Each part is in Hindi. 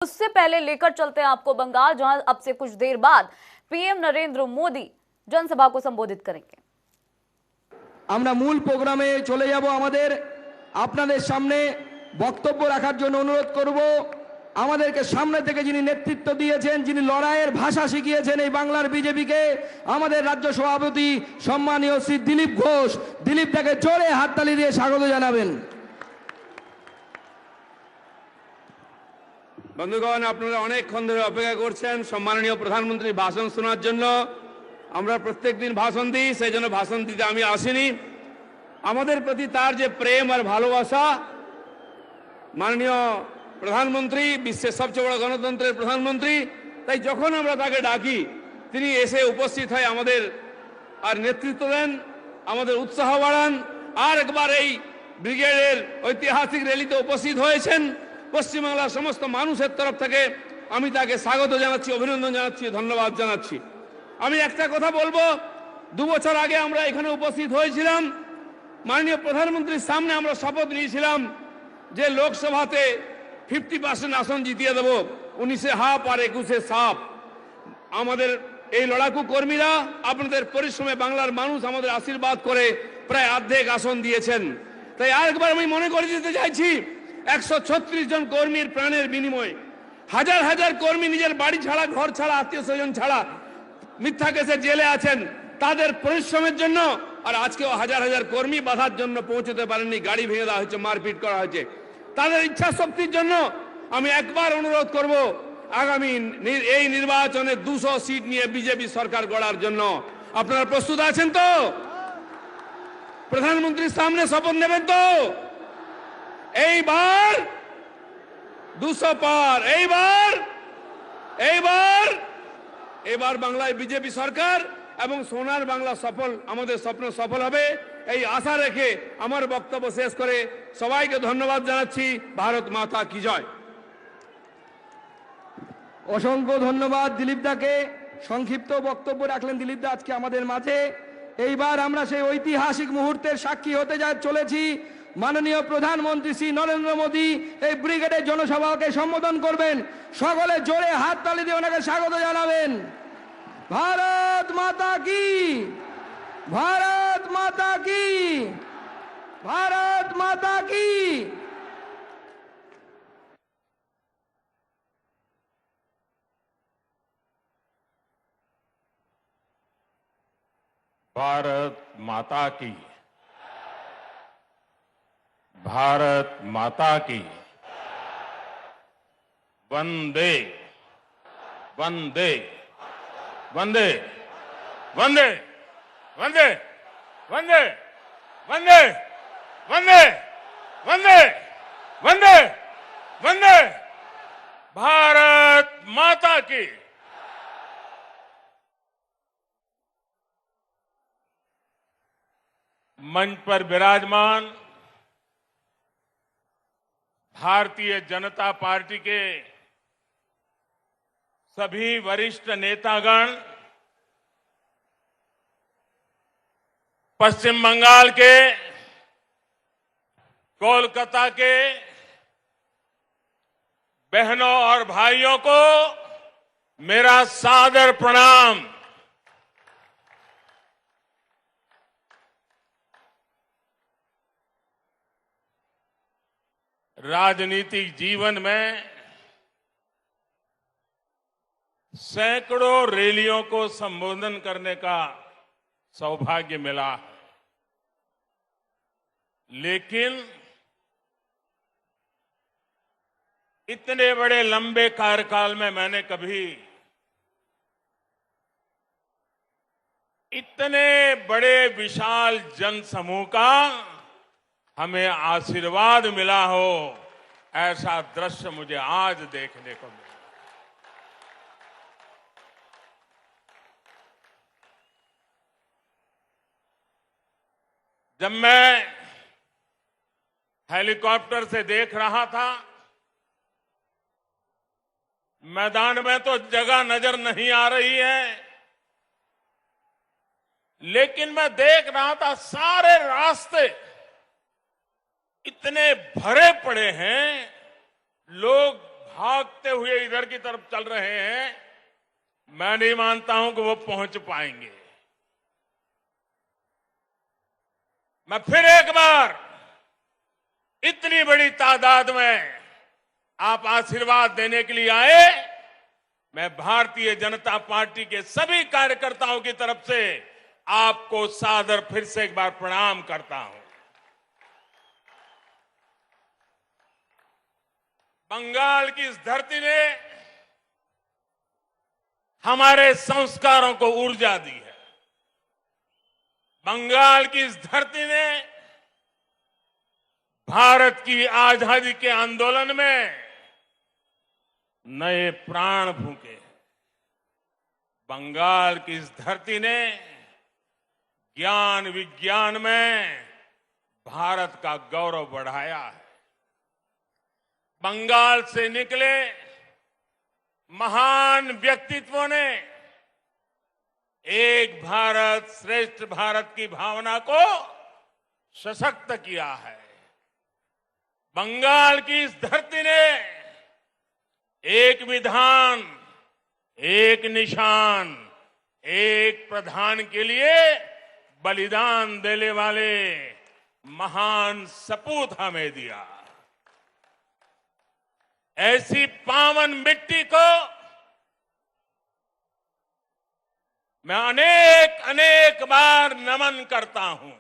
उससे पहले लेकर चलते हैं आपको बंगाल, जहां अब से कुछ देर बाद पीएम नरेंद्र मोदी जनसभा को संबोधित करेंगे। আমরা মূল প্রোগ্রামে চলে যাব। আমাদের আপনাদের সামনে বক্তব্য রাখার জন্য অনুরোধ করব। আমাদেরকে সামনে থেকে যিনি নেতৃত্ব দিয়েছেন, যিনি লড়াইয়ের ভাষা শিখিয়েছেন এই বাংলার বিজেপিকে, আমাদের রাজ্য সভাপতি সম্মানীয় শ্রী দিলীপ ঘোষ, দিলীপ দাকে জোরে হাততালি দিয়ে স্বাগত জানাবেন। বন্ধুগণ, আপনারা অনেকক্ষণ ধরে অপেক্ষা করছেন সম্মাননীয় প্রধানমন্ত্রীর ভাষণ শোনার জন্য। আমরা প্রত্যেকদিন ভাষণ দিই, সেই জন্য ভাষণ দিতে আমি আসিনি। আমাদের প্রতি তার যে প্রেম আর ভালোবাসা, মাননীয় প্রধানমন্ত্রী, বিশ্বের সবচেয়ে বড় গণতন্ত্রের প্রধানমন্ত্রী, তাই যখন আমরা তাকে ডাকি তিনি এসে উপস্থিত হয় আমাদের আর নেতৃত্ব দেন, আমাদের উৎসাহ বাড়ান। আর একবার এই ব্রিগেডের ঐতিহাসিক র্যালিতে উপস্থিত হয়েছেন। পশ্চিমবাংলার সমস্ত মানুষের তরফ থেকে আমি তাকে স্বাগত জানাচ্ছি, অভিনন্দন জানাচ্ছি, ধন্যবাদ জানাচ্ছি। আমি একটা কথা বলবো, 2 বছর আগে আমরা এখানে উপস্থিত হয়েছিলাম। মাননীয় প্রধানমন্ত্রীর সামনে আমরা শপথ নিয়েছিলাম যে লোকসভাতে 50% আসন জিতিয়ে দেব, 19-এ হাফ আর 21-এ সাফ। আমাদের এই লড়াকু কর্মীরা আপনাদের পরিশ্রমে বাংলার মানুষ আমাদের আশীর্বাদ করে প্রায় অর্ধেক আসন দিয়েছেন। তাই আরেকবার আমি মনে করে দিতে চাইছি, 136 জন কর্মীর প্রাণের বিনিময়ে হাজার হাজার কর্মী নিজের বাড়ি ছাড়া, ঘর ছাড়া, আত্মীয় স্বজন ছাড়া মিথ্যা কেসে জেলে আছেন। তাদের পরিশ্রমের জন্য আর আজকেও হাজার হাজার কর্মী বাধার জন্য পৌঁছতে পারেননি, গাড়ি ভেঙে দেওয়া হয়েছে, মারপিট করা হয়েছে। তাদের ইচ্ছা শক্তির জন্য আমি একবার অনুরোধ করব, আগামী এই নির্বাচনে 200 সিট নিয়ে বিজেপি সরকার গড়ার জন্য আপনারা প্রস্তুত আছেন তো? প্রধানমন্ত্রীর সামনে শপথ নেবেন তো? এইবার 200 পার, এইবার বাংলায় বিজেপি সরকার এবং সোনার বাংলা সফল, আমাদের স্বপ্ন সফল হবে, এই আশা রেখে আমার বক্তব্য শেষ করে সবাইকে ধন্যবাদ জানাচ্ছি। ভারত মাতা কি জয়। অসংখ্য ধন্যবাদ দিলীপ দাকে। সংক্ষিপ্ত বক্তব্য রাখলেন দিলীপ দা আজকে আমাদের মাঝে। এইবার আমরা সেই ঐতিহাসিক মুহূর্তের সাক্ষী হতে চলেছি। মাননীয় প্রধানমন্ত্রী শ্রী নরেন্দ্র মোদী এই ব্রিগেডের জনসভাকে সম্বোধন করবেন। সকলে জোরে হাততালি দিয়ে ওনাকে স্বাগত জানাবেন। ভারত মাতা কি, ভারত মাতা কি, ভারত মাতা কি। भारत माता की, भारत माता की। वंदे वंदे वंदे वंदे वंदे वंदे वंदे वंदे वंदे वंदे वंदे भारत माता की। मंच पर विराजमान भारतीय जनता पार्टी के सभी वरिष्ठ नेतागण, पश्चिम बंगाल के, कोलकाता के बहनों और भाइयों को मेरा सादर प्रणाम। राजनीतिक जीवन में सैकड़ों रैलियों को संबोधन करने का सौभाग्य मिला है, लेकिन इतने बड़े लंबे कार्यकाल में मैंने कभी इतने बड़े विशाल जनसमूह का हमें आशीर्वाद मिला हो, ऐसा दृश्य मुझे आज देखने को मिला। जब मैं हेलीकॉप्टर से देख रहा था, मैदान में तो जगह नजर नहीं आ रही है, लेकिन मैं देख रहा था सारे रास्ते इतने भरे पड़े हैं, लोग भागते हुए इधर की तरफ चल रहे हैं, मैं नहीं मानता हूं कि वो पहुंच पाएंगे। मैं फिर एक बार इतनी बड़ी तादाद में आप आशीर्वाद देने के लिए आए, मैं भारतीय जनता पार्टी के सभी कार्यकर्ताओं की तरफ से आपको सादर फिर से एक बार प्रणाम करता हूं। बंगाल की इस धरती ने हमारे संस्कारों को ऊर्जा दी है। बंगाल की इस धरती ने भारत की आजादी के आंदोलन में नए प्राण फूंके। बंगाल की इस धरती ने ज्ञान विज्ञान में भारत का गौरव बढ़ाया है। बंगाल से निकले महान व्यक्तित्वों ने एक भारत श्रेष्ठ भारत की भावना को सशक्त किया है। बंगाल की इस धरती ने एक विधान, एक निशान, एक प्रधान के लिए बलिदान देने वाले महान सपूत हमें दिया। ऐसी पावन मिट्टी को मैं अनेक अनेक बार नमन करता हूं।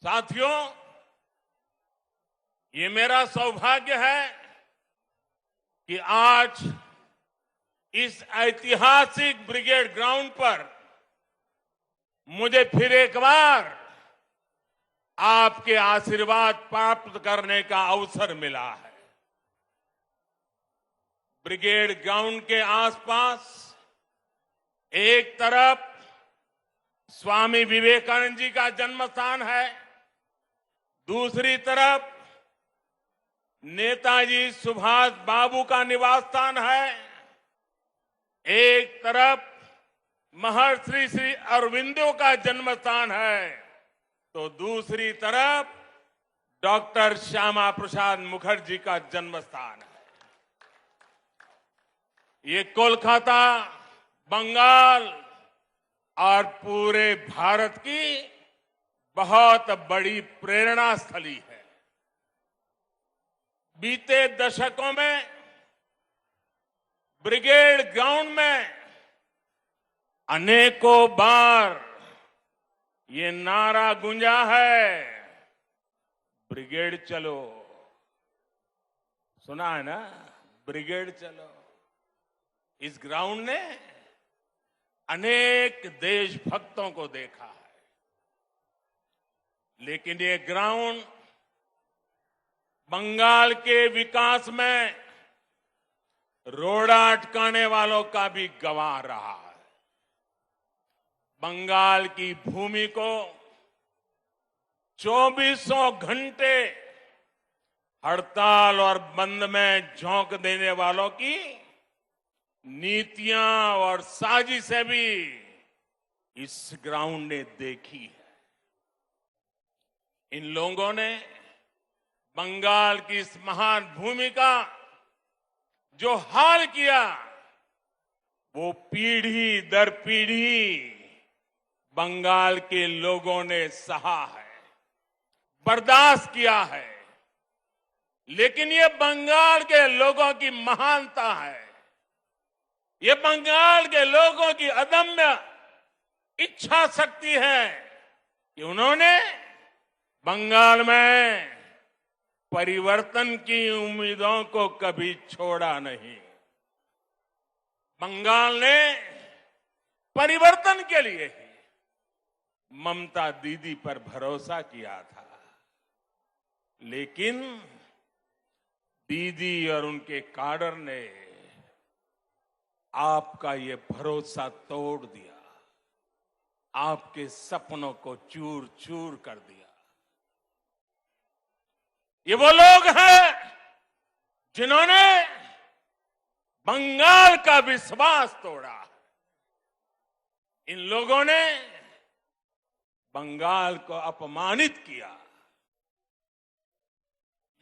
साथियों, ये मेरा सौभाग्य है कि आज इस ऐतिहासिक ब्रिगेड ग्राउंड पर मुझे फिर एक बार आपके आशीर्वाद प्राप्त करने का अवसर मिला है। ब्रिगेड ग्राउंड के आसपास एक तरफ स्वामी विवेकानंद जी का जन्म स्थान है, दूसरी तरफ नेताजी सुभाष बाबू का निवास स्थान है, एक तरफ महर्षि श्री अरविंदो का जन्म स्थान है, तो दूसरी तरफ डॉक्टर श्यामा प्रसाद मुखर्जी का जन्म स्थान है। ये कोलकाता, बंगाल और पूरे भारत की बहुत बड़ी प्रेरणा स्थली है। बीते दशकों में ब्रिगेड ग्राउंड में अनेकों बार ये नारा गूंजा है, ब्रिगेड चलो। सुना है ना, ब्रिगेड चलो। इस ग्राउंड ने अनेक देशभक्तों को देखा है, लेकिन ये ग्राउंड बंगाल के विकास में रोड़ा अटकाने वालों का भी गवाह रहा है। बंगाल की भूमि को 2400 घंटे हड़ताल और बंद में झोंक देने वालों की नीतियां और साजिशें भी इस ग्राउंड ने देखी है। इन लोगों ने बंगाल की इस महान भूमि का जो हाल किया, वो पीढ़ी दर पीढ़ी बंगाल के लोगों ने सहा है, बर्दाश्त किया है। लेकिन ये बंगाल के लोगों की महानता है, ये बंगाल के लोगों की अदम्य इच्छा शक्ति है कि उन्होंने बंगाल में परिवर्तन की उम्मीदों को कभी छोड़ा नहीं। बंगाल ने परिवर्तन के लिए ही ममता दीदी पर भरोसा किया था, लेकिन दीदी और उनके काडर ने आपका ये भरोसा तोड़ दिया, आपके सपनों को चूर चूर कर दिया। ये वो लोग हैं जिन्होंने बंगाल का विश्वास तोड़ा। इन लोगों ने बंगाल को अपमानित किया,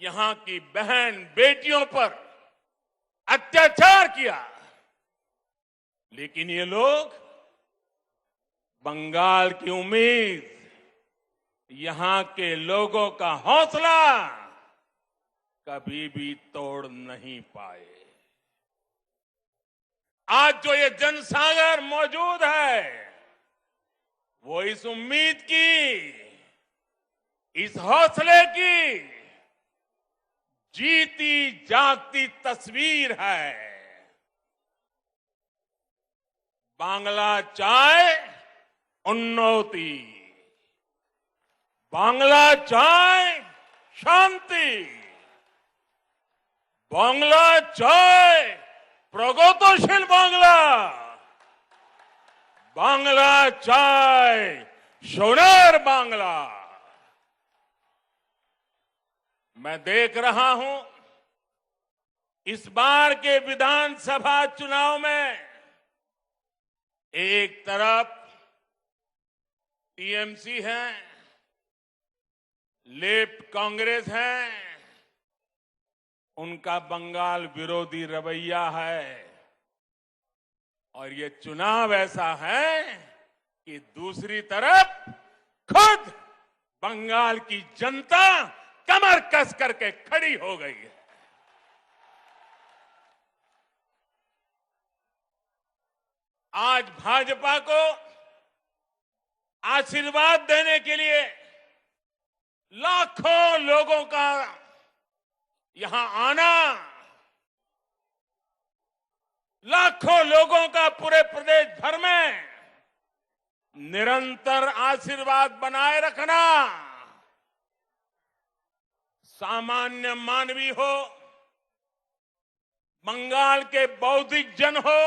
यहां की बहन बेटियों पर अत्याचार किया, लेकिन ये लोग बंगाल की उम्मीद, यहां के लोगों का हौसला कभी भी तोड़ नहीं पाए। आज जो ये जनसागर मौजूद है, वो इस उम्मीद की, इस हौसले की जीती जागती तस्वीर है। बांग्ला चाय उन्नति, बांग्ला चाय शांति, बांग्ला चाय प्रगतिशील बांग्ला, बांग्ला चाय सोनार बांग्ला। मैं देख रहा हूं इस बार के विधानसभा चुनाव में एक तरफ टीएमसी है, लेफ्ट कांग्रेस है, उनका बंगाल विरोधी रवैया है, और ये चुनाव ऐसा है कि दूसरी तरफ खुद बंगाल की जनता कमर कस करके खड़ी हो गई है। आज भाजपा को आशीर्वाद देने के लिए लाखों लोगों का यहां आना, लाखों लोगों का पूरे प्रदेश भर में निरंतर आशीर्वाद बनाए रखना, सामान्य मानवी हो, बंगाल के बौद्धिक जन हो,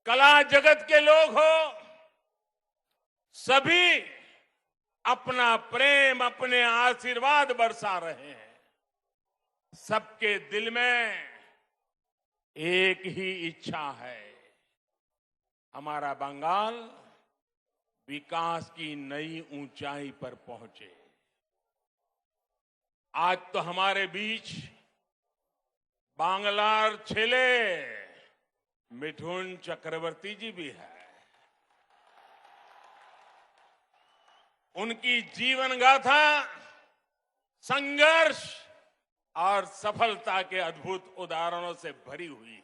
कला जगत के लोग हो, सभी अपना प्रेम, अपने आशीर्वाद बरसा रहे हैं। सबके दिल में एक ही इच्छा है, हमारा बंगाल विकास की नई ऊंचाई पर पहुंचे। आज तो हमारे बीच बांग्लार छेले मिठुन चक्रवर्ती जी भी है। उनकी जीवन गाथा संघर्ष और सफलता के अद्भुत उदाहरणों से भरी हुई है।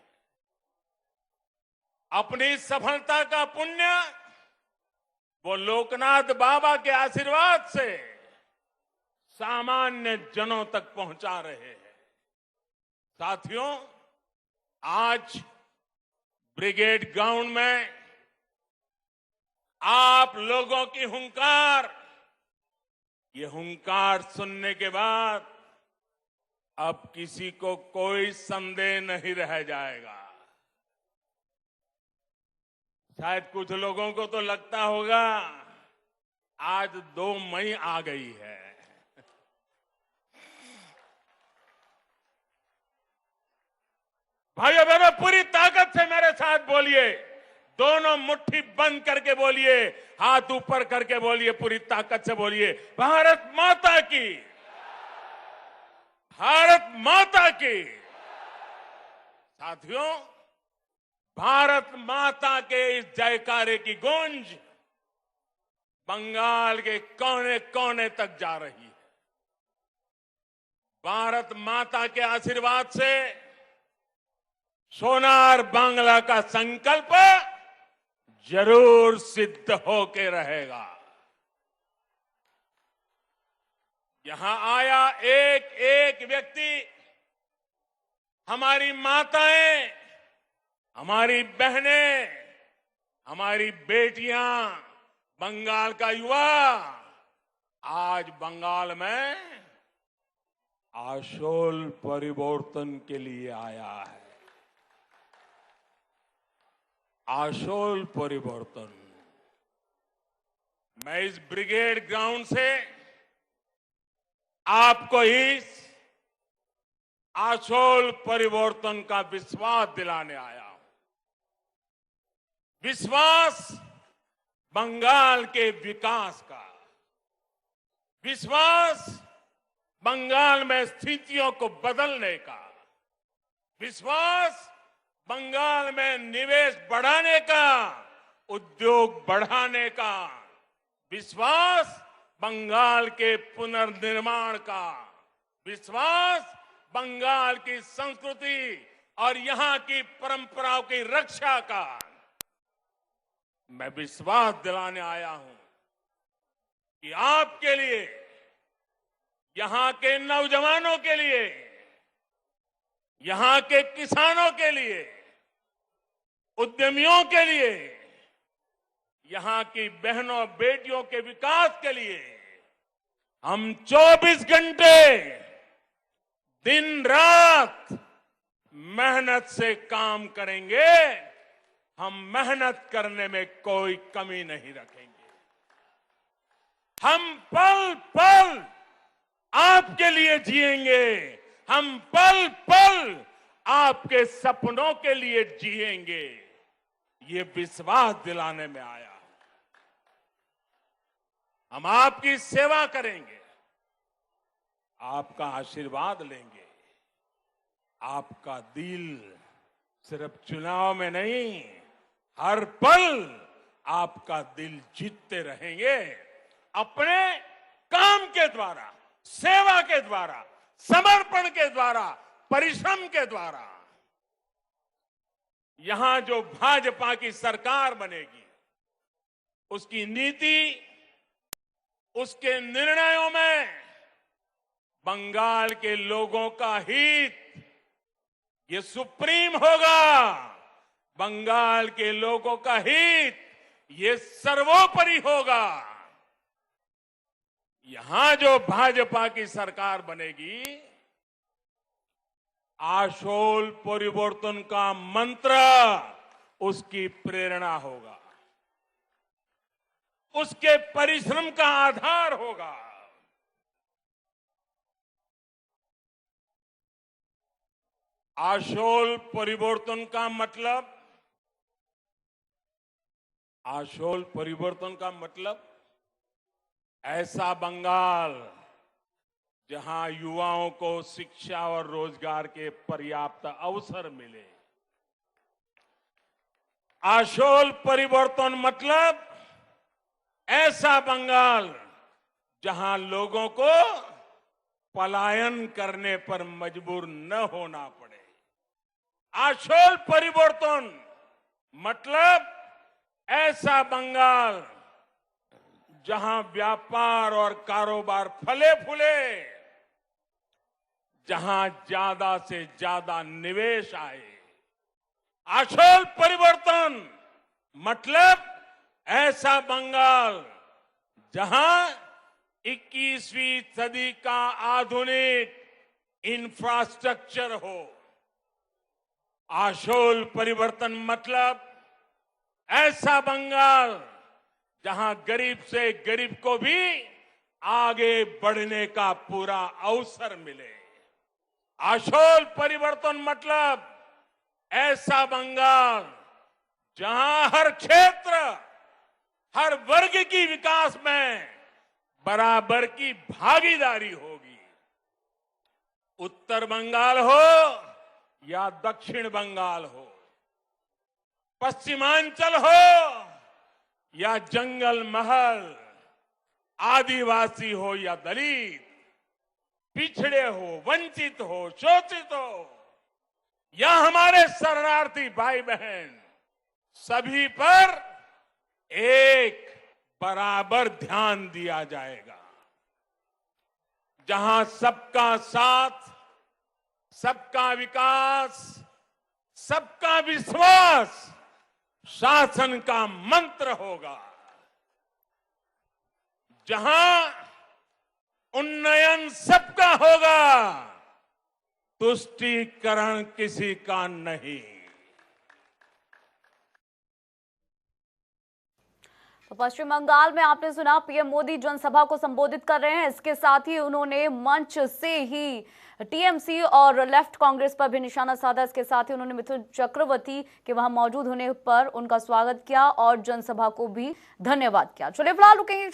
अपनी सफलता का पुण्य वो लोकनाथ बाबा के आशीर्वाद से सामान्य जनों तक पहुंचा रहे हैं। साथियों, आज ब्रिगेड ग्राउंड में आप लोगों की हुंकार, ये हुंकार सुनने के बाद अब किसी को कोई संदेह नहीं रह जाएगा। शायद कुछ लोगों को तो लगता होगा आज 2 मई आ गई है। भाइयों बहनों, पूरी ताकत से मेरे साथ बोलिए, दोनों मुट्ठी बंद करके बोलिए, हाथ ऊपर करके बोलिए, पूरी ताकत से बोलिए, भारत माता की, भारत माता की। साथियों, भारत माता के इस जयकारे की गूंज बंगाल के कोने कोने तक जा रही है। भारत माता के आशीर्वाद से सोनार बांग्ला का संकल्प जरूर सिद्ध होके रहेगा। यहां आया एक एक व्यक्ति, हमारी माताएं, हमारी बहनें, हमारी बेटियां, बंगाल का युवा आज बंगाल में आशोल परिवर्तन के लिए आया है। आशोल परिवर्तन। मैं इस ब्रिगेड ग्राउंड से आपको इस आशोल परिवर्तन का विश्वास दिलाने आया हूं। विश्वास बंगाल के विकास का, विश्वास बंगाल में स्थितियों को बदलने का, विश्वास बंगाल में निवेश बढ़ाने का, उद्योग बढ़ाने का, विश्वास बंगाल के पुनर्निर्माण का, विश्वास बंगाल की संस्कृति और यहां की परंपराओं की रक्षा का। मैं विश्वास दिलाने आया हूं कि आपके लिए, यहां के नौजवानों के लिए, यहां के किसानों के लिए, उद्यमियों के लिए, यहां की बहनों बेटियों के विकास के लिए हम 24 घंटे दिन रात मेहनत से काम करेंगे। हम मेहनत करने में कोई कमी नहीं रखेंगे। हम पल पल आपके लिए जिएंगे। हम पल पल आपके सपनों के लिए जिएंगे। ये विश्वास दिलाने में आया। हम आपकी सेवा करेंगे, आपका आशीर्वाद लेंगे। आपका दिल सिर्फ चुनाव में नहीं, हर पल आपका दिल जीतते रहेंगे। अपने काम के द्वारा, सेवा के द्वारा, समर्पण के द्वारा, परिश्रम के द्वारा। यहां जो भाजपा की सरकार बनेगी, उसकी नीति, उसके निर्णयों में बंगाल के लोगों का हित ये सुप्रीम होगा। बंगाल के लोगों का हित ये सर्वोपरि होगा। यहां जो भाजपा की सरकार बनेगी, आशोल परिवर्तन का मंत्र उसकी प्रेरणा होगा, उसके परिश्रम का आधार होगा। आशोल परिवर्तन का मतलब, आशोल परिवर्तन का मतलब ऐसा बंगाल जहां युवाओं को शिक्षा और रोजगार के पर्याप्त अवसर मिले। आशोल परिवर्तन मतलब ऐसा बंगाल जहां लोगों को पलायन करने पर मजबूर न होना पड़े। आशोल परिवर्तन मतलब ऐसा बंगाल जहां व्यापार और कारोबार फले फूले, जहां ज्यादा से ज्यादा निवेश आए। आशोल परिवर्तन मतलब ऐसा बंगाल जहां 21वीं सदी का आधुनिक इंफ्रास्ट्रक्चर हो। आशोल परिवर्तन मतलब ऐसा बंगाल जहां गरीब से गरीब को भी आगे बढ़ने का पूरा अवसर मिले। आशोल परिवर्तन मतलब ऐसा बंगाल जहां हर क्षेत्र, हर वर्ग की विकास में बराबर की भागीदारी होगी। उत्तर बंगाल हो या दक्षिण बंगाल हो, पश्चिमांचल हो या जंगल महल, आदिवासी हो या दलित, पिछड़े हो, वंचित हो, शोषित हो या हमारे शरणार्थी भाई बहन, सभी पर एक बराबर ध्यान दिया जाएगा। जहां सबका साथ, सबका विकास, सबका विश्वास शासन का मंत्र होगा। जहां उन्नयन सबका होगा, तुष्टीकरण किसी का नहीं। तो पश्चिम बंगाल में आपने सुना पीएम मोदी जनसभा को संबोधित कर रहे हैं। इसके साथ ही उन्होंने मंच से ही टीएमसी और लेफ्ट कांग्रेस पर भी निशाना साधा। इसके साथ ही उन्होंने मिथुन चक्रवर्ती के वहां मौजूद होने पर उनका स्वागत किया और जनसभा को भी धन्यवाद किया। चलिए फिलहाल रुकेंगे।